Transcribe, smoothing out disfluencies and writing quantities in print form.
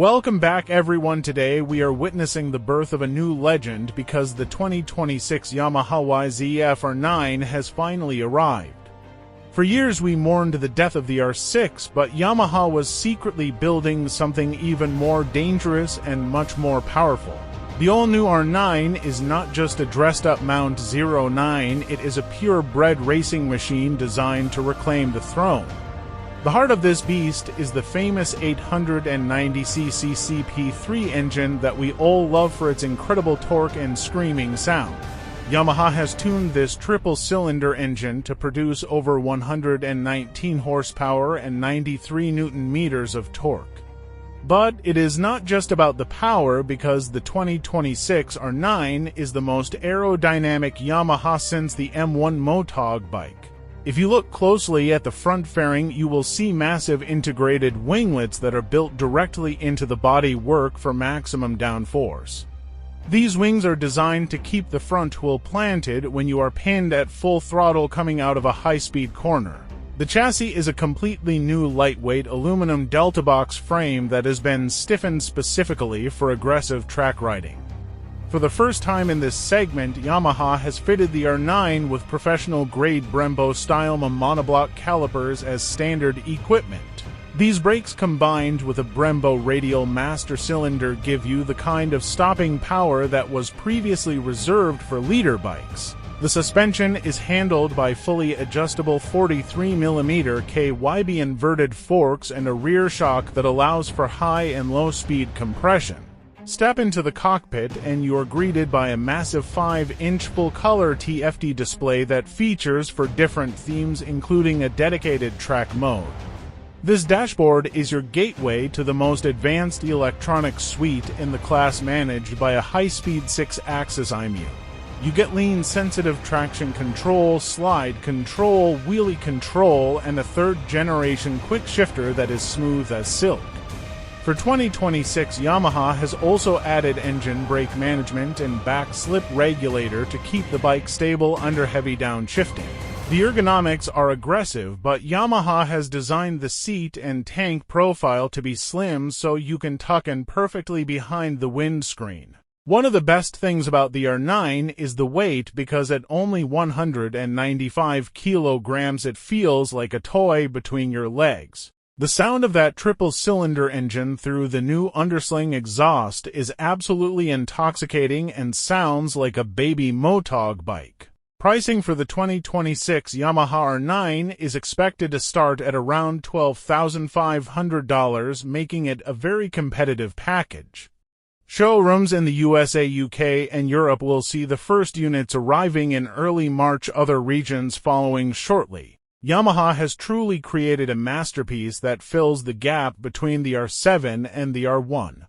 Welcome back everyone. Today we are witnessing the birth of a new legend because the 2026 Yamaha YZF-R9 has finally arrived. For years we mourned the death of the R6, but Yamaha was secretly building something even more dangerous and much more powerful. The all-new R9 is not just a dressed-up Mount 09, it is a purebred racing machine designed to reclaim the throne. The heart of this beast is the famous 890cc CP3 engine that we all love for its incredible torque and screaming sound. Yamaha has tuned this triple-cylinder engine to produce over 119 horsepower and 93 Nm of torque. But it is not just about the power, because the 2026 R9 is the most aerodynamic Yamaha since the M1 Motog bike. If you look closely at the front fairing, you will see massive integrated winglets that are built directly into the body work for maximum downforce. These wings are designed to keep the front wheel planted when you are pinned at full throttle coming out of a high-speed corner. The chassis is a completely new lightweight aluminum delta box frame that has been stiffened specifically for aggressive track riding. For the first time in this segment, Yamaha has fitted the R9 with professional-grade Brembo Stylema monoblock calipers as standard equipment. These brakes combined with a Brembo radial master cylinder give you the kind of stopping power that was previously reserved for leader bikes. The suspension is handled by fully adjustable 43mm KYB inverted forks and a rear shock that allows for high and low speed compression. Step into the cockpit and you are greeted by a massive 5-inch full-color TFT display that features for different themes, including a dedicated track mode. This dashboard is your gateway to the most advanced electronic suite in the class, managed by a high-speed 6-axis IMU. You get lean-sensitive traction control, slide control, wheelie control, and a third-generation quick shifter that is smooth as silk. For 2026, Yamaha has also added engine brake management and back slip regulator to keep the bike stable under heavy downshifting. The ergonomics are aggressive, but Yamaha has designed the seat and tank profile to be slim so you can tuck in perfectly behind the windscreen. One of the best things about the R9 is the weight, because at only 195 kilograms it feels like a toy between your legs. The sound of that triple-cylinder engine through the new undersling exhaust is absolutely intoxicating and sounds like a baby Motog bike. Pricing for the 2026 Yamaha R9 is expected to start at around $12,500, making it a very competitive package. Showrooms in the USA, UK, and Europe will see the first units arriving in early March, other regions following shortly. Yamaha has truly created a masterpiece that fills the gap between the R7 and the R1.